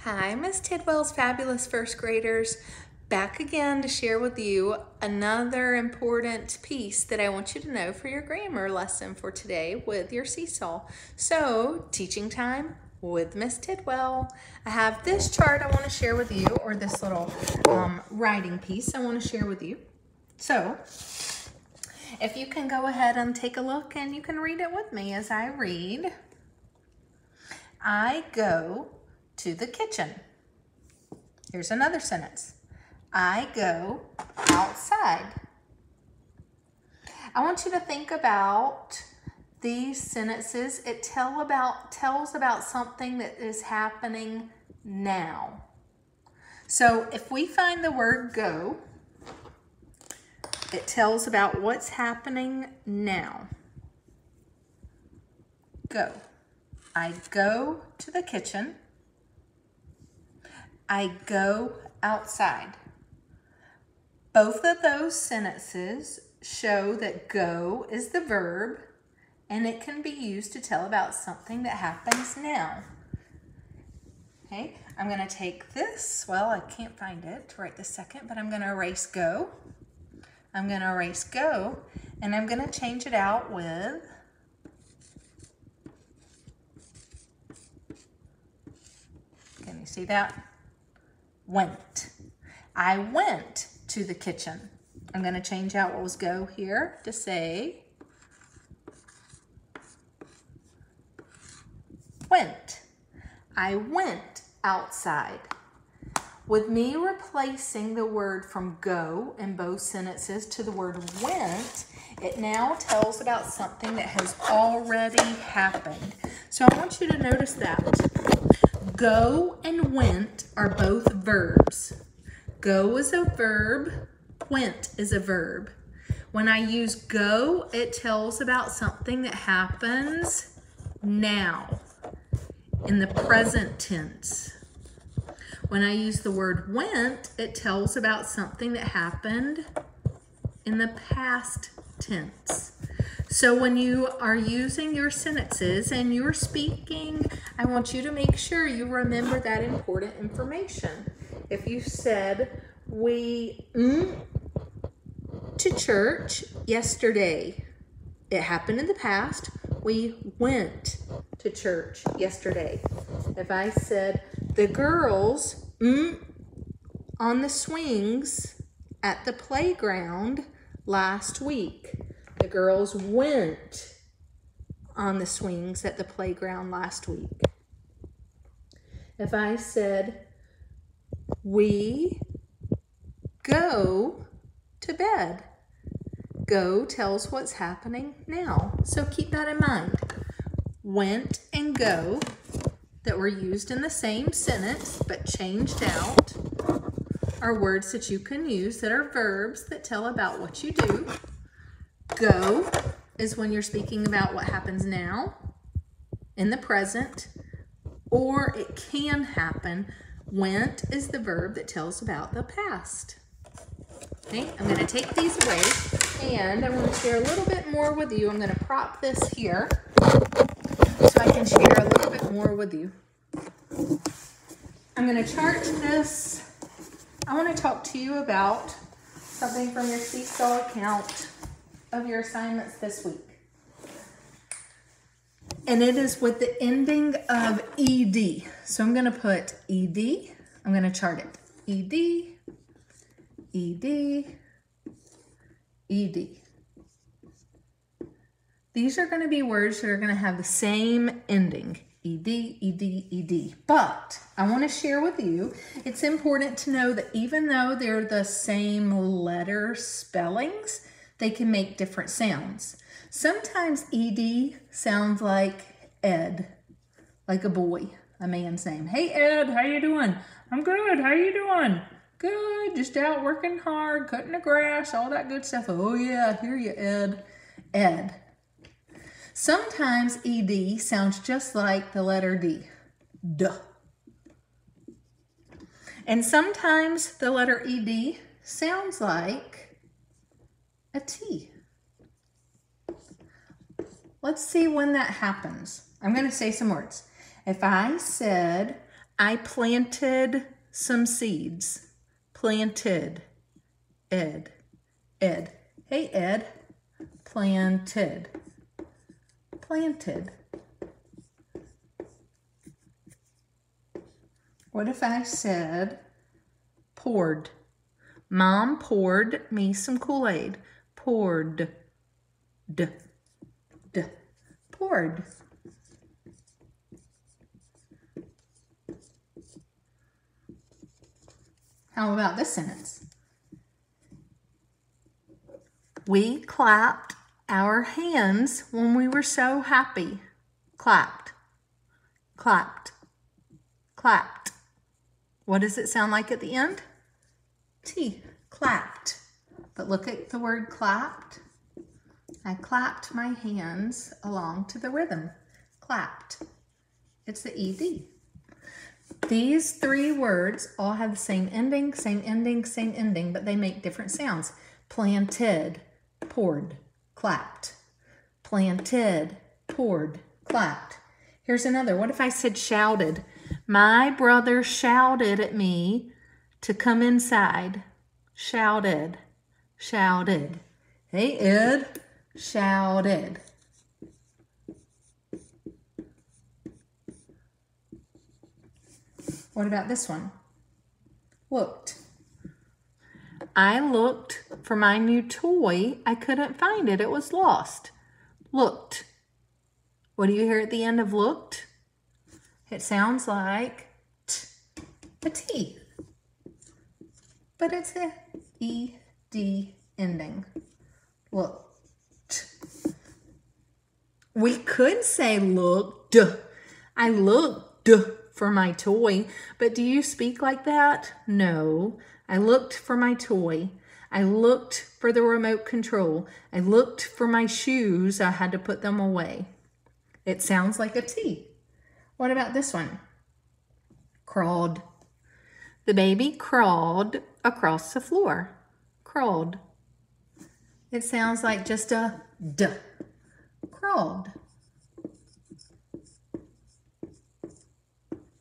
Hi, Miss Tidwell's fabulous first graders, back again to share with you another important piece that I want you to know for your grammar lesson for today with your seesaw. So, teaching time with Miss Tidwell. I have this chart I want to share with you, or this little writing piece I want to share with you. So, if you can go ahead and take a look and you can read it with me as I read. I go to the kitchen. Here's another sentence. I go outside. I want you to think about these sentences. It tells about something that is happening now. So if we find the word go, it tells about what's happening now. Go. I go to the kitchen. I go outside. Both of those sentences show that go is the verb and it can be used to tell about something that happens now. Okay, I'm going to take this, well, I can't find it right this second, but I'm going to erase go. I'm going to erase go and I'm going to change it out with can you see that? Went. I went to the kitchen. I'm going to change out what was go here to say went. I went outside. With me replacing the word from go in both sentences to the word went, it now tells about something that has already happened. So I want you to notice that. Go and went are both verbs. Go is a verb, went is a verb. When I use go, it tells about something that happens now, in the present tense. When I use the word went, it tells about something that happened in the past tense. So when you are using your sentences and you're speaking, I want you to make sure you remember that important information. If you said, we to church yesterday, it happened in the past. We went to church yesterday. If I said, the girls on the swings at the playground last week. The girls went on the swings at the playground last week. If I said, we go to bed. Go tells what's happening now. So keep that in mind. Went and go that were used in the same sentence but changed out are words that you can use that are verbs that tell about what you do. Go is when you're speaking about what happens now in the present, or it can happen. Went is the verb that tells about the past. Okay, I'm going to take these away and I want to share a little bit more with you. I'm going to prop this here so I can share a little bit more with you. I'm going to chart this. I want to talk to you about something from your seesaw account of your assignments this week. And it is with the ending of ed. So I'm going to put ed. I'm going to chart it. ed, ed, ed. These are going to be words that are going to have the same ending. ed, ed, ed. But I want to share with you, it's important to know that even though they're the same letter spellings, they can make different sounds. Sometimes ed sounds like Ed, like a boy, a man's name. Hey Ed, how you doing? I'm good, how you doing? Good, just out working hard, cutting the grass, all that good stuff. Oh yeah, I hear you, Ed. Ed. Sometimes ed sounds just like the letter D, duh. And sometimes the letter ed sounds like a T. Let's see when that happens. I'm going to say some words. If I said, I planted some seeds. Planted. Ed. Ed. Hey, Ed. Planted. Planted. What if I said poured? Mom poured me some Kool-Aid. Poured. D. D. Poured. How about this sentence? We clapped our hands when we were so happy. Clapped. Clapped. Clapped. What does it sound like at the end? T. Clapped. But look at the word clapped. I clapped my hands along to the rhythm. Clapped. It's the ED. These three words all have the same ending, but they make different sounds. Planted, poured, clapped. Planted, poured, clapped. Here's another. What if I said shouted? My brother shouted at me to come inside. Shouted, shouted. Hey, Ed, shouted. What about this one? Looked. I looked for my new toy. I couldn't find it. It was lost. Looked. What do you hear at the end of looked? It sounds like a T. But it's a ED ending. Looked. We could say looked. I looked for my toy. But do you speak like that? No. I looked for my toy. I looked for the remote control. I looked for my shoes. I had to put them away. It sounds like a T. What about this one? Crawled. The baby crawled across the floor. Crawled. It sounds like just a D. Crawled.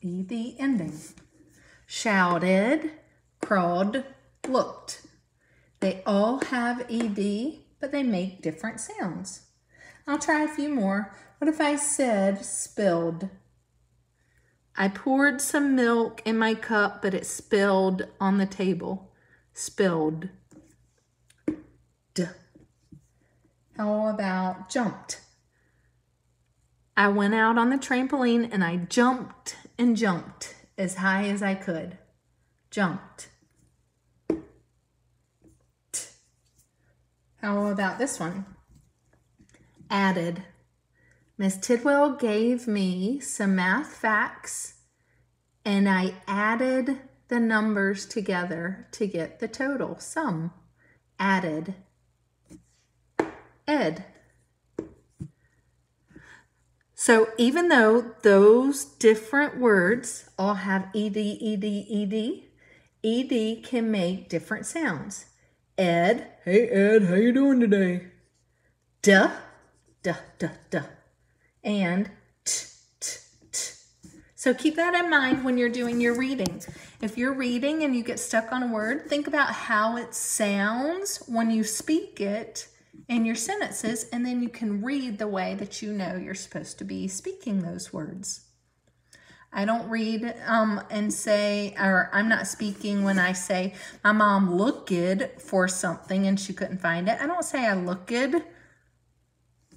ED ending. Shouted, crawled, looked. They all have ED, but they make different sounds. I'll try a few more. What if I said spilled? I poured some milk in my cup, but it spilled on the table. Spilled. D. How about jumped? I went out on the trampoline and I jumped and jumped as high as I could. Jumped. T. How about this one? Added. Miss Tidwell gave me some math facts and I added the numbers together to get the total sum. Added. Ed. So even though those different words all have ED, ED can make different sounds. Ed. Hey, Ed, how you doing today? Duh, duh, duh, duh. And t, t, t. So keep that in mind when you're doing your reading. If you're reading and you get stuck on a word, think about how it sounds when you speak it in your sentences, and then you can read the way that you know you're supposed to be speaking those words. I don't read and say, or I'm not speaking when I say, my mom looked for something and she couldn't find it. I don't say I looked.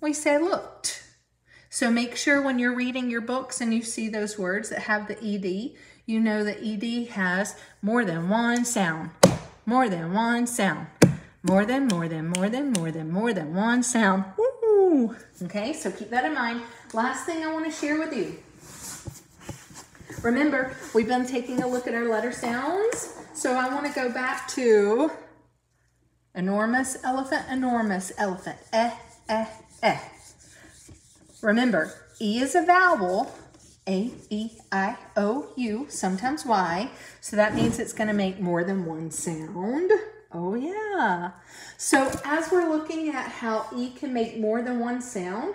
We say looked. So make sure when you're reading your books and you see those words that have the ED, you know that ED has more than one sound. More than one sound. More than one sound. Woo! Okay, so keep that in mind. Last thing I want to share with you. Remember, we've been taking a look at our letter sounds. So I want to go back to enormous elephant, eh, eh, eh. Remember, E is a vowel, A, E, I, O, U, sometimes Y. So that means it's going to make more than one sound. Oh yeah. So as we're looking at how E can make more than one sound,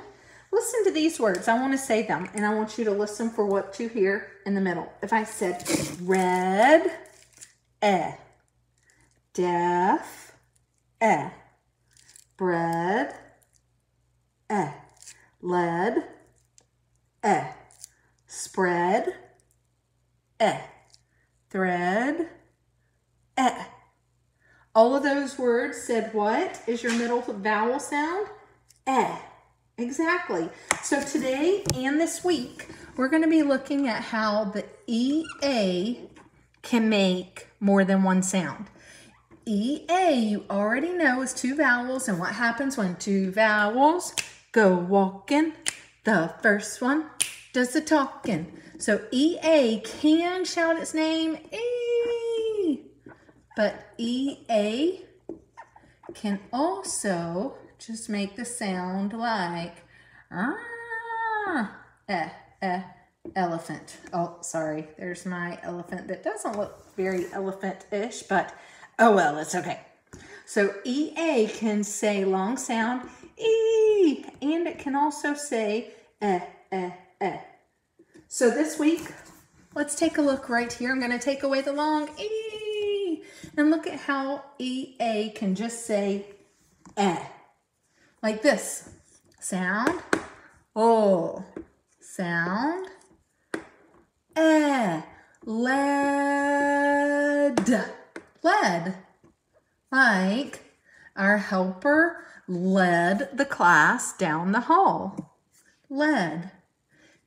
Listen to these words. I want to say them, and I want you to listen for what you hear in the middle. If I said red, deaf, bread, lead, spread, thread, All of those words said what is your middle vowel sound? Exactly. So today and this week, we're going to be looking at how the EA can make more than one sound. EA, you already know, is two vowels, and what happens when two vowels go walking? The first one does the talking. So EA can shout its name, E, but EA can also just make the sound like elephant. Oh, sorry, there's my elephant that doesn't look very elephant-ish, but oh well, it's okay. So EA can say long sound, E, and it can also say So this week, let's take a look right here. I'm going to take away the long E and look at how EA can just say like this. Sound, oh, sound, lead, lead. Like our helper led the class down the hall. Led.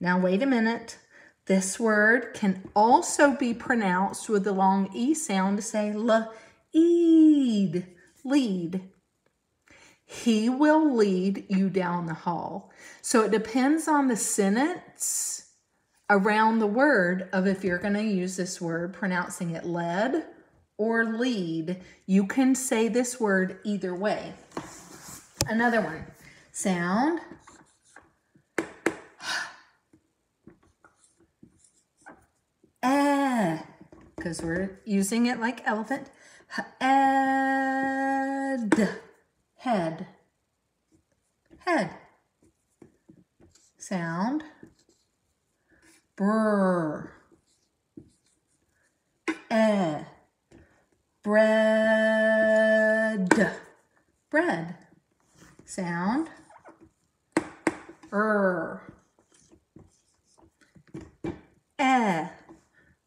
Now wait a minute. This word can also be pronounced with the long E sound to say lead, lead. He will lead you down the hall. So it depends on the sentence around the word of if you're going to use this word, pronouncing it led or lead. You can say this word either way. Another one. Sound. Because we're using it like elephant. Head. Head. Sound. Brr. Bread. Bread. Sound.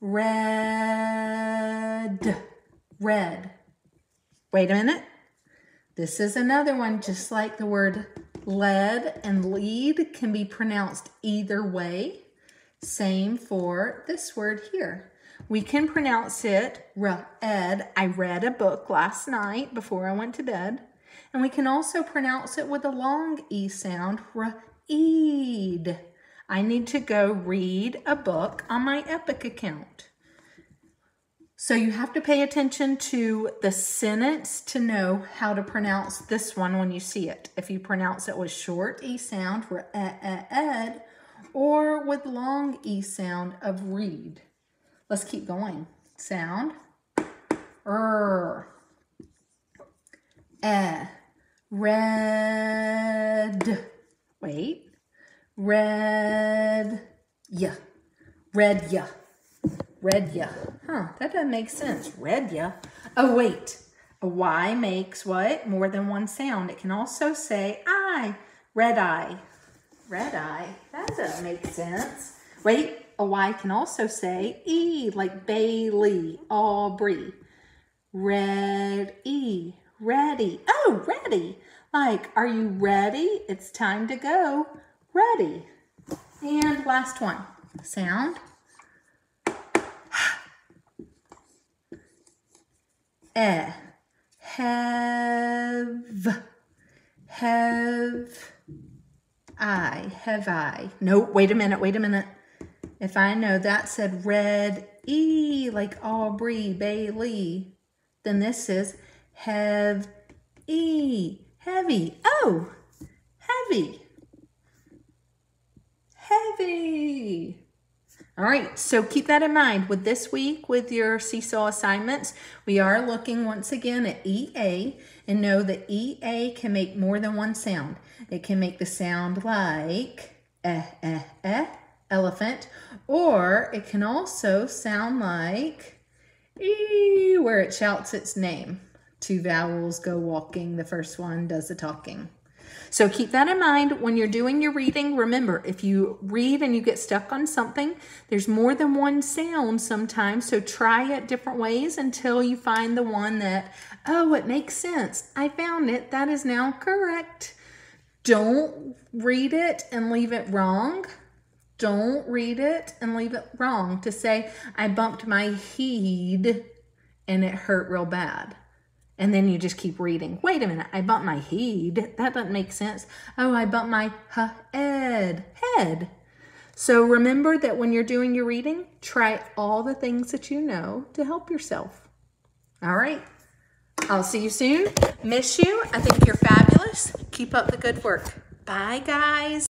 Red. Red. Wait a minute. This is another one, just like the word lead and lead can be pronounced either way. Same for this word here. We can pronounce it red. I read a book last night before I went to bed. And we can also pronounce it with a long E sound, read. I need to go read a book on my Epic account. So you have to pay attention to the sentence to know how to pronounce this one when you see it. If you pronounce it with short E sound, ed, or with long E sound of read. Let's keep going. Sound, red, wait, red, yeah, red, yeah. Red ya. That doesn't make sense. Red ya. Oh, wait. A Y makes what? More than one sound. It can also say I. Red eye. Red eye. That doesn't make sense. Wait. A Y can also say E, like Bailey, Aubrey. Red E. Ready. Oh, ready. Like, are you ready? It's time to go. Ready. And last one. Sound. Have I. No, wait a minute. If I know that said red E, like Aubrey, Bailey, then this is have E, heavy. Oh, heavy. Heavy. All right, so keep that in mind. With this week, with your seesaw assignments, we are looking once again at EA and know that EA can make more than one sound. It can make the sound like elephant, or it can also sound like where it shouts its name. 2 vowels go walking. The first one does the talking. So keep that in mind when you're doing your reading. Remember, if you read and you get stuck on something, there's more than one sound sometimes. So try it different ways until you find the one that, oh, it makes sense. I found it. That is now correct. Don't read it and leave it wrong. Don't read it and leave it wrong. To say, I bumped my head and it hurt real bad. And then you just keep reading. Wait a minute, I bumped my head. That doesn't make sense. Oh, I bumped my head. So remember that when you're doing your reading, try all the things that you know to help yourself. All right, I'll see you soon. Miss you. I think you're fabulous. Keep up the good work. Bye, guys.